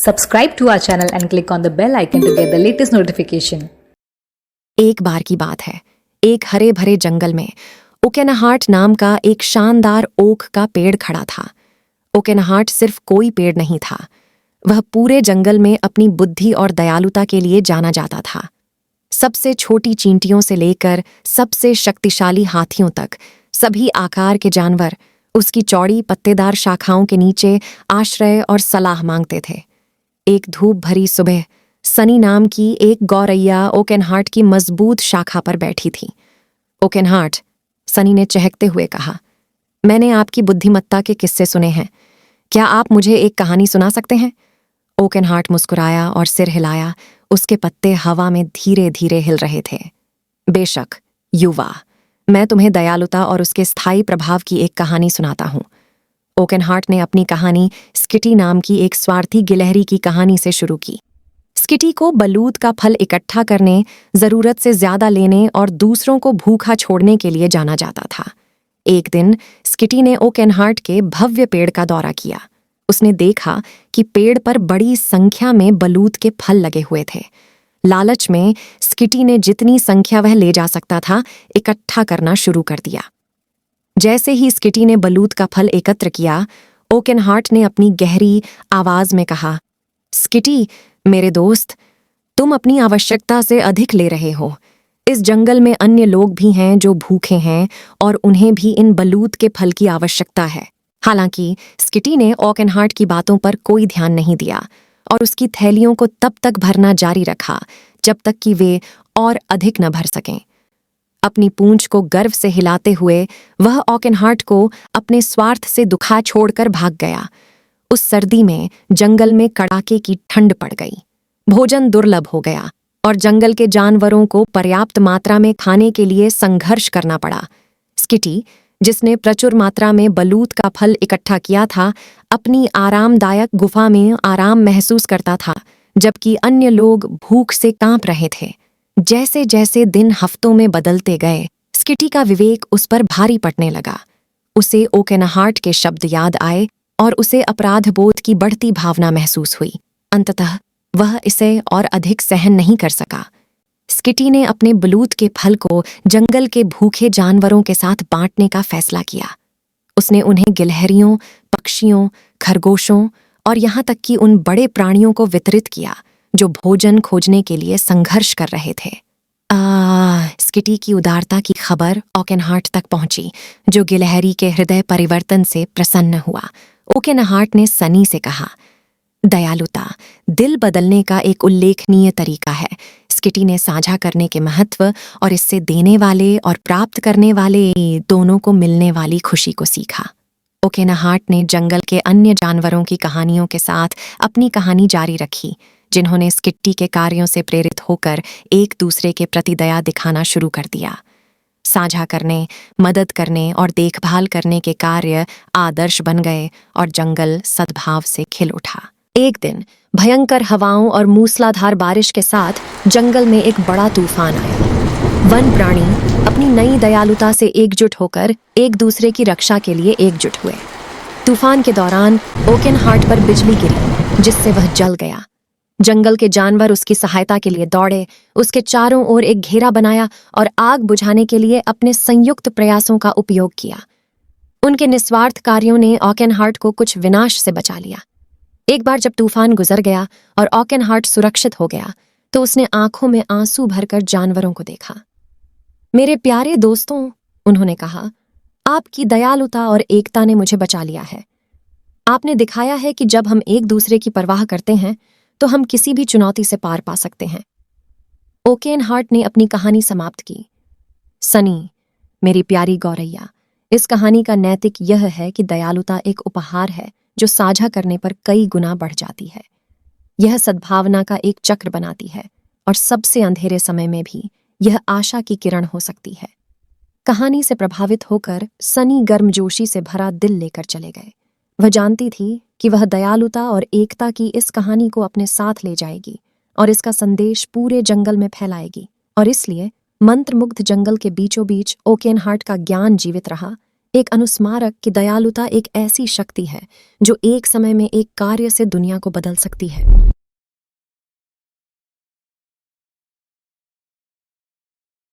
Subscribe to our channel and click on the bell icon to get the latest notification. एक बार की बात है, एक हरे भरे जंगल में ओकेनहार्ट नाम का एक शानदार ओक का पेड़ खड़ा था। ओकेनहार्ट सिर्फ कोई पेड़ नहीं था, वह पूरे जंगल में अपनी बुद्धि और दयालुता के लिए जाना जाता था। सबसे छोटी चींटियों से लेकर सबसे शक्तिशाली हाथियों तक सभी आकार के जानवर उसकी चौड़ी पत्तेदार शाखाओं के नीचे आश्रय और सलाह मांगते थे। एक धूप भरी सुबह सनी नाम की एक गौरैया ओकेनहार्ट की मजबूत शाखा पर बैठी थी। ओकेनहार्ट, सनी ने चहकते हुए कहा, मैंने आपकी बुद्धिमत्ता के किस्से सुने हैं, क्या आप मुझे एक कहानी सुना सकते हैं? ओकेनहार्ट मुस्कुराया और सिर हिलाया, उसके पत्ते हवा में धीरे धीरे हिल रहे थे। बेशक, युवा, मैं तुम्हें दयालुता और उसके स्थायी प्रभाव की एक कहानी सुनाता हूँ। ओकेनहार्ट ने अपनी कहानी स्किटी नाम की एक स्वार्थी गिलहरी की कहानी से शुरू की। स्किटी को बलूत का फल इकट्ठा करने, जरूरत से ज्यादा लेने और दूसरों को भूखा छोड़ने के लिए जाना जाता था। एक दिन स्किटी ने ओकेनहार्ट के भव्य पेड़ का दौरा किया। उसने देखा कि पेड़ पर बड़ी संख्या में बलूत के फल लगे हुए थे। लालच में स्किटी ने जितनी संख्या वह ले जा सकता था इकट्ठा करना शुरू कर दिया। जैसे ही स्किटी ने बलूत का फल एकत्र किया, ओकेनहार्ट ने अपनी गहरी आवाज में कहा, स्किटी, मेरे दोस्त, तुम अपनी आवश्यकता से अधिक ले रहे हो। इस जंगल में अन्य लोग भी हैं जो भूखे हैं और उन्हें भी इन बलूत के फल की आवश्यकता है। हालांकि स्किटी ने ओकेनहार्ट की बातों पर कोई ध्यान नहीं दिया और उसकी थैलियों को तब तक भरना जारी रखा जब तक कि वे और अधिक न भर सकें। अपनी पूंछ को गर्व से हिलाते हुए वह ओकेनहार्ट को अपने स्वार्थ से दुखा छोड़कर भाग गया। उस सर्दी में जंगल में कड़ाके की ठंड पड़ गई। भोजन दुर्लभ हो गया और जंगल के जानवरों को पर्याप्त मात्रा में खाने के लिए संघर्ष करना पड़ा। स्किटी, जिसने प्रचुर मात्रा में बलूत का फल इकट्ठा किया था, अपनी आरामदायक गुफा में आराम महसूस करता था, जबकि अन्य लोग भूख से कांप रहे थे। जैसे जैसे दिन हफ्तों में बदलते गए, स्किटी का विवेक उस पर भारी पड़ने लगा। उसे ओकेनहार्ट के शब्द याद आए और उसे अपराध बोध की बढ़ती भावना महसूस हुई। अंततः वह इसे और अधिक सहन नहीं कर सका। स्किटी ने अपने बलूत के फल को जंगल के भूखे जानवरों के साथ बांटने का फैसला किया। उसने उन्हें गिलहरियों, पक्षियों, खरगोशों और यहाँ तक कि उन बड़े प्राणियों को वितरित किया जो भोजन खोजने के लिए संघर्ष कर रहे थे। स्किटी की उदारता की खबर ओकेनहार्ट तक पहुंची, जो गिलहरी के हृदय परिवर्तन से प्रसन्न हुआ। ओकेनहार्ट ने सनी से कहा, दयालुता दिल बदलने का एक उल्लेखनीय तरीका है। स्किटी ने साझा करने के महत्व और इससे देने वाले और प्राप्त करने वाले दोनों को मिलने वाली खुशी को सीखा। ओकेनहार्ट ने जंगल के अन्य जानवरों की कहानियों के साथ अपनी कहानी जारी रखी, जिन्होंने स्किटी के कार्यों से प्रेरित होकर एक दूसरे के प्रति दया दिखाना शुरू कर दिया। साझा करने, मदद करने और देखभाल करने के कार्य आदर्श बन गए और जंगल सद्भाव से खिल उठा। एक दिन भयंकर हवाओं और मूसलाधार बारिश के साथ जंगल में एक बड़ा तूफान आया। वन प्राणी अपनी नई दयालुता से एकजुट होकर एक दूसरे की रक्षा के लिए एकजुट हुए। तूफान के दौरान ओकेनहार्ट पर बिजली गिरी, जिससे वह जल गया। जंगल के जानवर उसकी सहायता के लिए दौड़े, उसके चारों ओर एक घेरा बनाया और आग बुझाने के लिए अपने संयुक्त प्रयासों का उपयोग किया। उनके निस्वार्थ कार्यों ने ओकेनहार्ट को कुछ विनाश से बचा लिया। एक बार जब तूफान गुजर गया और ओकेनहार्ट सुरक्षित हो गया, तो उसने आंखों में आंसू भरकर जानवरों को देखा। मेरे प्यारे दोस्तों, उन्होंने कहा, आपकी दयालुता और एकता ने मुझे बचा लिया है। आपने दिखाया है कि जब हम एक दूसरे की परवाह करते हैं तो हम किसी भी चुनौती से पार पा सकते हैं। ओकेनहार्ट ने अपनी कहानी समाप्त की। सनी, मेरी प्यारी गौरैया, इस कहानी का नैतिक यह है कि दयालुता एक उपहार है जो साझा करने पर कई गुना बढ़ जाती है। यह सद्भावना का एक चक्र बनाती है और सबसे अंधेरे समय में भी यह आशा की किरण हो सकती है। कहानी से प्रभावित होकर सनी गर्मजोशी से भरा दिल लेकर चले गए। वह जानती थी कि वह दयालुता और एकता की इस कहानी को अपने साथ ले जाएगी और इसका संदेश पूरे जंगल में फैलाएगी, और इसलिए मंत्रमुग्ध जंगल के बीचों बीच ओकेनहार्ट का ज्ञान जीवित रहा, एक अनुस्मारक कि दयालुता एक ऐसी शक्ति है जो एक समय में एक कार्य से दुनिया को बदल सकती है।